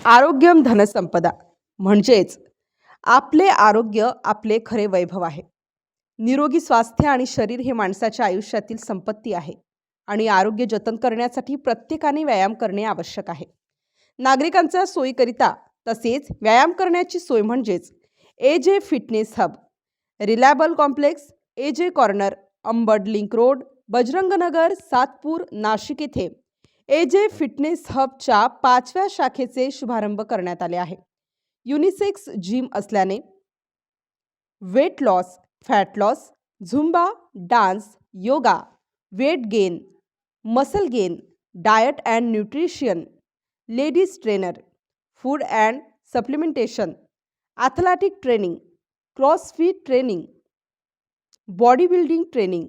आरोग्यम धनसंपदा म्हणजेच आपले आरोग्य आपले खरे वैभव आहे. निरोगी स्वास्थ्य आणि शरीर हे माणसाच्या आयुष्यातील संपत्ती आहे आणि आरोग्य जतन करण्यासाठी प्रत्येकाने व्यायाम करणे आवश्यक आहे. नागरिकांच्या सोयीकरिता तसेच व्यायाम करण्याची सोय म्हणजेच AJ fitness hub, reliable complex, AJ corner, Ambad link road, Bajrang Nagar, Satpur, Nashik येथे एजे फिटनेस हबच्या 5व्या शाखेचे शुभारंभ करण्यात आले आहे. युनिसेक्स जिम असल्याने weight loss, fat loss, zumba, dance, yoga, weight gain, muscle gain, diet and nutrition, ladies trainer, food and supplementation, athletic training, crossfit training, body building training,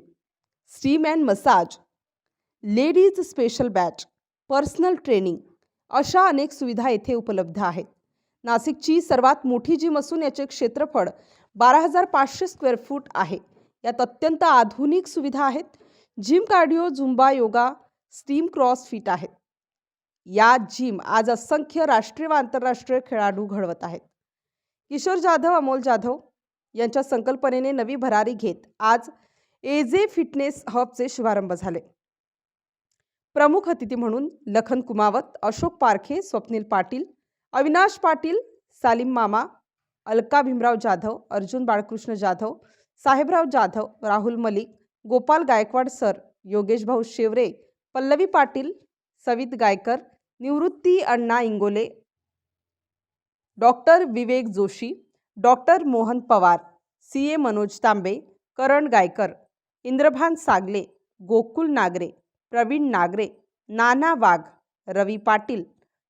steam and massage, ladies special batch, personal training अशा अनेक सुविधा येथे उपलब्ध आहेत. नाशिकची सर्वात मोठी gym असून याचे क्षेत्रफळ 12,500 स्क्वेअर फूट आहे. यात अत्यंत आधुनिक सुविधा आहेत. Gym, cardio, Zumba, yoga, steam, CrossFit आहेत. या जिम आज असंख्य राष्ट्रीय व आंतरराष्ट्रीय खेळाडू घडवत आहेत. किशोर जाधव, अमोल जाधव यांच्या संकल्पनेने नवी भरारी घेत आज एजे फिटनेस हबचे शुभारंभ झाले. प्रमुख अतिथी म्हणून लखन कुमावत, अशोक पारखे, स्वप्नील पाटील, अविनाश पाटील, सालीम मामा, अलका भीमराव जाधव, अर्जुन बाळकृष्ण जाधव, साहेबराव जाधव, राहुल मलिक, गोपाल गायकवाड सर, योगेश भाऊ शेवरे, पल्लवी पाटील, सवित गायकर, निवृत्ती अण्णा Ingole, doctor Vivek Joshi, doctor Mohan Pawar, CA Manoj तांबे, करण गायकर, इंद्रभान सागले, गोकुल नागरे, प्रवीण नागरे, नाना वाघ, रवी पाटील,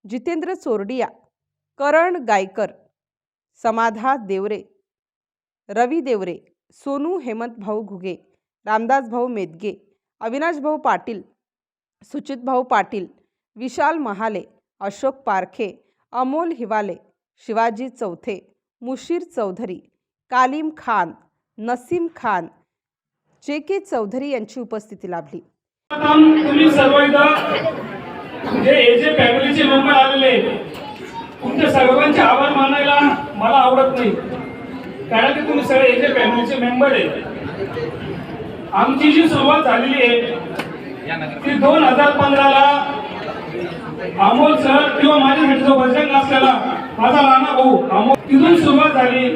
जितेंद्र चोरडिया, करण गायकर, समाधा देवरे, रवी देवरे, सोनू हेमंत भाऊ घुगे, रामदास भाऊ मेदगे, अविनाश भाऊ पाटील, सुचित भाऊ पाटील, विशाल महाले, अशोक पारखे, अमोल हिवाले, शिवाजी चौथे, मुशीर चौधरी, कालिम खान, नसीम खान, JK चौधरी यांची उपस्थिती लाभली. तुम्ही सर्व इथं जे एजे फॅमिलीचे मेंबर आलेले, तुमच्या सर्वांचे आभार मानायला मला आवडत नाही, कारण की तुम्ही सगळे एजे फॅमिलीचे मेंबर आहे. आमची जी सुरुवात झालेली आहे ती 2015ला अमोल सर किंवा माझ्यासाठी जो बजरंग असलेला माझा लहाना भाऊ अमोल, तिथून सुरुवात झाली.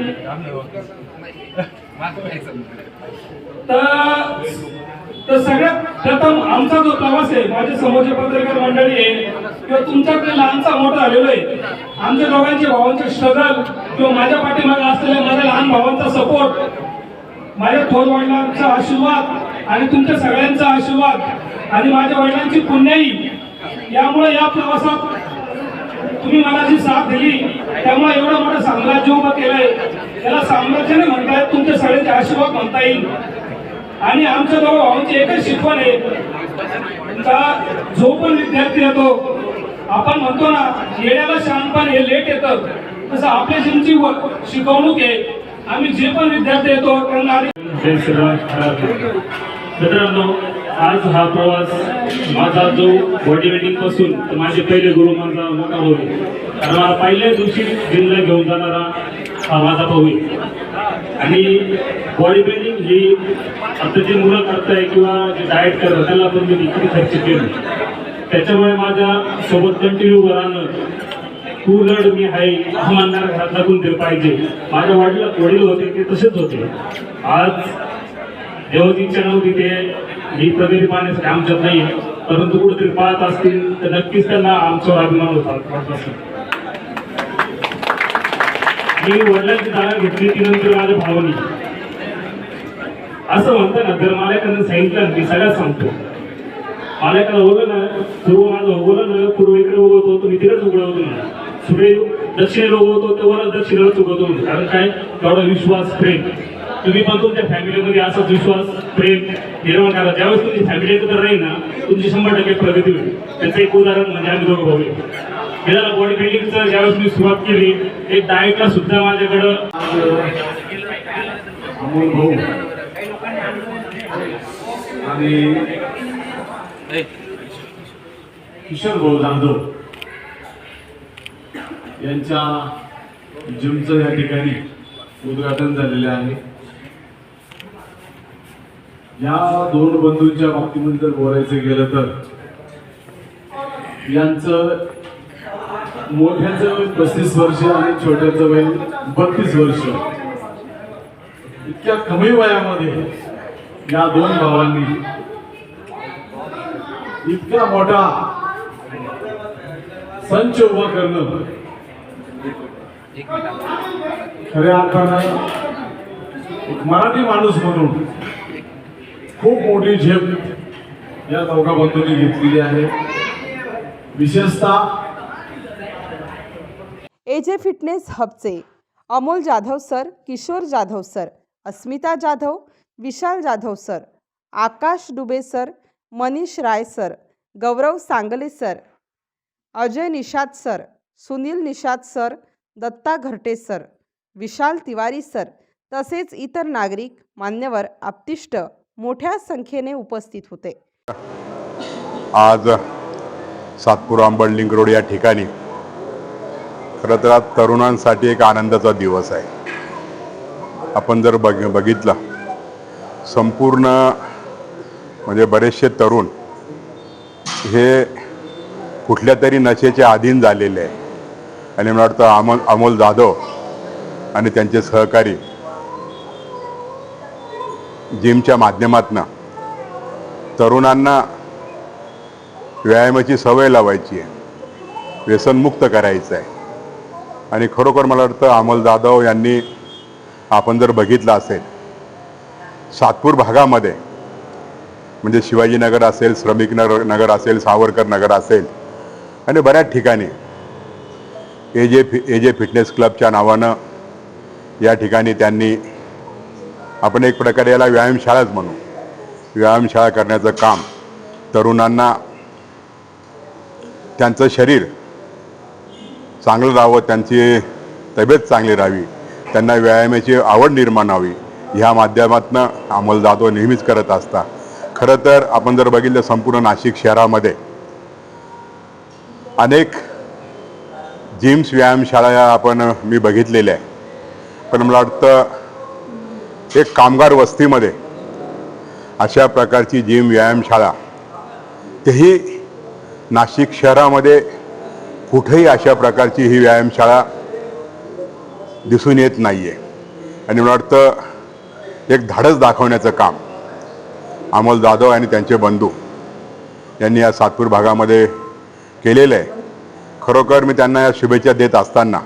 तर सगळ्यात प्रथम आमचा जो प्रवास आहे, माझे समोरचे पत्रकार मंडळी आहे किंवा तुमच्याकडे लहानचा मोठा झालेलो आहे, आमच्या दोघांचे भावांचे स्ट्रगल किंवा माझ्या पाठीमागे असलेल्या माझ्या लहान भावांचा सपोर्ट, माझ्या थोर वडिलांचा आशीर्वाद आणि तुमच्या सगळ्यांचा आशीर्वाद आणि माझ्या वडिलांची पुण्याई, यामुळे या प्रवासात तुम्ही मला जी साथ दिली, त्यामुळे एवढं मोठं साम्राज्य उभं केलंय. त्याला साम्राज्याने म्हणताय, तुमच्या सगळ्यांचे आशीर्वाद म्हणता येईल. आणि आमच्या दोघं भावांची एकच शिकवण आहे का जो पण विद्यार्थी येतो, आपण म्हणतो ना येण्याला शहाणपण हे लेट येतं, तसं आपल्या जिमची शिकवणूक आहे. आम्ही जे पण विद्यार्थी येतो त्यांना मित्रांनो, आज हा प्रवास माझा जो बॉडी बिल्डिंग पासून तर माझे पहिले गुरु माझा मोठा भाऊ, कारण मला पहिल्या दिवशी जिमला घेऊन जाणारा हा माझा भाऊ आहे. आणि बॉडी बिल्डिंग ही आता जे मुलं करताय किंवा जे डाएट करतात त्याला पण मी किती खर्च केलं, त्याच्यामुळे माझ्या सोबत कंटिन्यू राहणं, तू लढ मी आहे हा म्हणणारा घरात लागून ते पाहिजे. माझ्या वडील होते ते तसेच होते. आज जेव्हा इच्छा नव्हती ते ही प्रगती पाहण्यासाठी आमच्यात नाही, परंतु कुठेतरी पाहत असतील तर नक्कीच त्यांना आमच्यावर अभिमान होता. मी वडिलांची जागा घेतली ती नंतर माझ्या भावानी असं म्हणतं ना, जर मला एखादं सांगितलं मी सगळ्यात सांगतो. मला एखादं बोललं ना, पूर्व माझं उगवलं ना, पूर्व इकडे उगवतो तो मी तिकडेच उगवतो ना, सूर्य दक्षिणेला उगवतो तेव्हा दक्षिणेलाच उगवतो. कारण काय, तेवढा विश्वास, प्रेम. तुम्ही पण तुमच्या फॅमिलीमध्ये असाच विश्वास, प्रेम निर्माण करा. ज्यावेळेस तुमची फॅमिली एकत्र राहील ना, तुमची 100% प्रगती होईल. त्याचं एक उदाहरण म्हणजे आम्ही दोघं भाऊ. हे झालं बॉडी बिल्डिंगचं. ज्यावेळेस मी सुरुवात केली, एक डाएटला सुद्धा माझ्याकडं अमोल भाऊ आणि किशोर भाऊ जाधव यांच्या जिमचं या ठिकाणी उद्घाटन झालेले आहे। या दोन बंधूंच्या बाबतीमध्ये जर बोलायचं गेलं तर यांचं मोठ्याचं 35 वर्ष आणि छोट्याचं वय 32 वर्ष। इतक्या कमी वयामध्ये या दोन भावांनी इतका मोठा संच उभा करणं खऱ्या अर्थानं एक मराठी माणूस म्हणून खूप मोठी झेप या दोघा बंधूंनी घेतलेली आहे। विशेषतः एजे फिटनेस हबचे Amol Jadhav sir, Kishor Jadhav sir, Asmita Jadhav, Vishal Jadhav sir, Akash Dube sir, Manish Rai sir, Gaurav Sangle sir, Ajay Nishad sir, Sunil Nishad sir, Datta Gharte sir, विशाल तिवारी सर तसेच इतर नागरिक मान्यवर आप्तिष्ट मोठ्या संख्येने उपस्थित होते। आज सातपूर अंबड लिंक रोड या ठिकाणी खरं तर आज तरुणांसाठी एक आनंदाचा दिवस आहे। आपण जर बघितलं संपूर्ण म्हणजे बरेचसे तरुण हे कुठल्या तरी नशेचे अधीन झालेले आहे आणि मला वाटतं अमोल जाधव आणि त्यांचे सहकारी जिमच्या माध्यमातून तरुणांना व्यायामाची सवय लावायची आहे, व्यसनमुक्त करायचं आहे। आणि खरोखर मला वाटतं अमोल जाधव यांनी आपण जर बघितलं असेल सातपूर भागामध्ये म्हणजे शिवाजीनगर असेल, श्रमिक नगर असेल, सावरकर नगर असेल आणि बऱ्याच ठिकाणी एजे फिटनेस क्लबच्या नावानं या ठिकाणी त्यांनी आपण एक प्रकारे याला व्यायामशाळाच म्हणू, व्यायामशाळा करण्याचं काम तरुणांना त्यांचं शरीर चांगलं राहावं, त्यांची तब्येत चांगली राहावी, त्यांना व्यायामाची आवड निर्माण व्हावी ह्या माध्यमातून अमोल जाधव नेहमीच करत असतात। खरं तर आपण जर बघितलं संपूर्ण नाशिक शहरामध्ये अनेक जिम्स व्यायामशाळा मी बघितलेल्या आहे, पण मला वाटतं एक कामगार वस्तीमध्ये अशा प्रकारची जिम व्यायामशाळा तेही नाशिक शहरामध्ये कुठेही अशा प्रकारची ही व्यायामशाळा दिसून येत नाही आहे। आणि मला वाटतं एक धाडस दाखवण्याचं काम अमोल जाधव आणि त्यांचे बंधू यांनी या सातपूर भागामध्ये केलेलं आहे। खरोखर मी त्यांना या शुभेच्छा देत असताना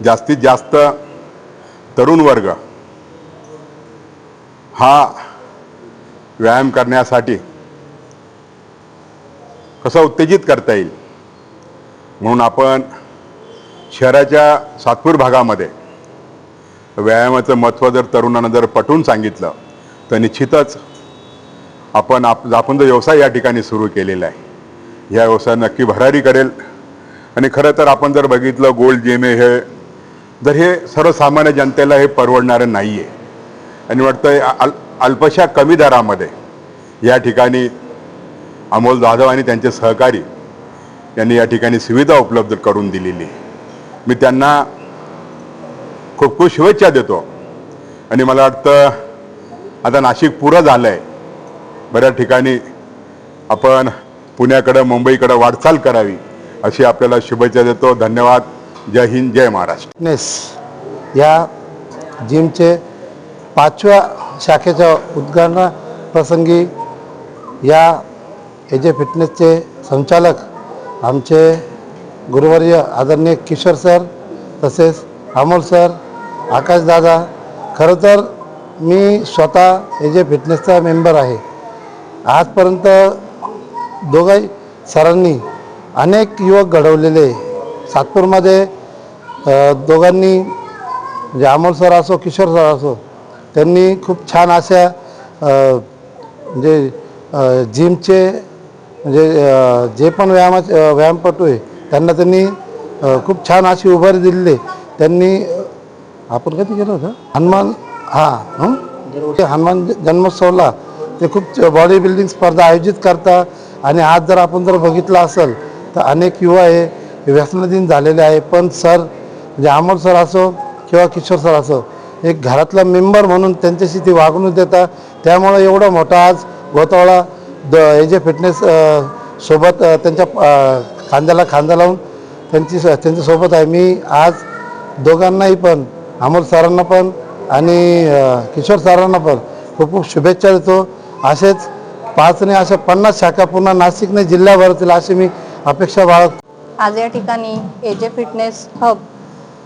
जास्तीत जास्त तरुण वर्ग हा व्यायाम करण्यासाठी कसा उत्तेजित करता येईल म्हणून आपण शहराच्या सातपूर भागामध्ये व्यायामाचं महत्त्व जर तरुणांना जर पटवून सांगितलं तर निश्चितच आपण जो व्यवसाय या ठिकाणी सुरू केलेला आहे या व्यवसाय नक्की भरारी करेल। आणि खरं तर आपण जर बघितलं गोल्ड जिम हे जर हे सर्वसामान्य जनतेला हे परवडणारं नाही आहे आणि वाटतं अल्पशा कमी दरामध्ये या ठिकाणी अमोल जाधव आणि त्यांचे सहकारी यांनी या ठिकाणी सुविधा उपलब्ध करून दिलेली आहे। मी त्यांना खूप खूप शुभेच्छा देतो आणि मला वाटतं आता नाशिक पुरं झालं आहे, बऱ्याच ठिकाणी आपण पुण्याकडं मुंबईकडं वाटचाल करावी अशी आपल्याला शुभेच्छा देतो। धन्यवाद। जय हिंद, जय महाराष्ट्र। फिटनेस या जिमचे 5व्या शाखेच्या उद्घाटना प्रसंगी या एजे फिटनेसचे संचालक आमचे गुरुवर्य आदरणीय किशोर सर तसेच अमोल सर, आकाश दादा। खरं तर मी स्वतः एजे फिटनेसचा मेंबर आहे। आजपर्यंत दोघाही सरांनी अनेक युवक घडवलेले सातपूरमध्ये। दोघांनी म्हणजे अमोल सर असो किशोर सर असो त्यांनी खूप छान अशा म्हणजे जिमचे म्हणजे जे पण व्यायामपटू आहे त्यांना त्यांनी खूप छान अशी उभारी दिलेली। त्यांनी आपण कधी केलं होतं हनुमान जन्मोत्सवला ते खूप बॉडी बिल्डिंग स्पर्धा आयोजित करतात आणि आज जर आपण जर बघितलं असेल तर अनेक युवा आहे व्यसनाधीन झालेले आहे. पण सर म्हणजे अमोल सर असो किंवा किशोर सर असो, एक घरातला मेंबर म्हणून त्यांच्याशी ती वागणूक देतात. त्यामुळं एवढं मोठं आज गोतावळा AJ फिटनेस सोबत त्यांच्या खांद्याला खांदा लावून त्यांच्यासोबत आहे. मी आज दोघांनाही पण, अमोल सरांना पण आणि किशोर सरांना पण खूप खूप शुभेच्छा देतो. असेच 5 नाही अशा 50 शाखा पुन्हा नाशिक नाही जिल्ह्याभरातील अशी मी अपेक्षा बाळगतो. आज या ठिकाणी AJ फिटनेस हब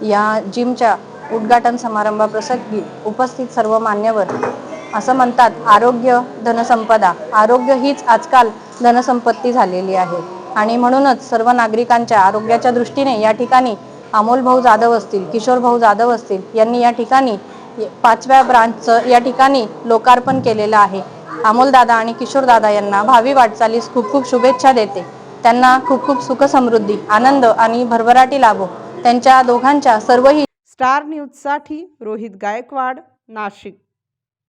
या जिमच्या उद्घाटन समारंभाप्रसंगी उपस्थित सर्व मान्यवर असं म्हणतात, आरोग्य धनसंपदा, आरोग्य हीच आजकाल धनसंपत्ती झालेली आहे. आणि म्हणूनच सर्व नागरिकांच्या आरोग्याच्या दृष्टीने या ठिकाणी अमोल भाऊ जाधव असतील, किशोर भाऊ जाधव असतील यांनी या ठिकाणी 5व्या ब्रांचचं या ठिकाणी लोकार्पण केलेलं आहे. अमोल दादा आणि किशोर दादा यांना भावी वाटचालीस खूप खूप शुभेच्छा देते. त्यांना खूप खूप सुख समृद्धी, आनंद आणि भरभराटी लाभो. त्यांच्या दोघांच्या सर्वही स्टार न्यूजसाठी रोहित गायकवाड, नाशिक.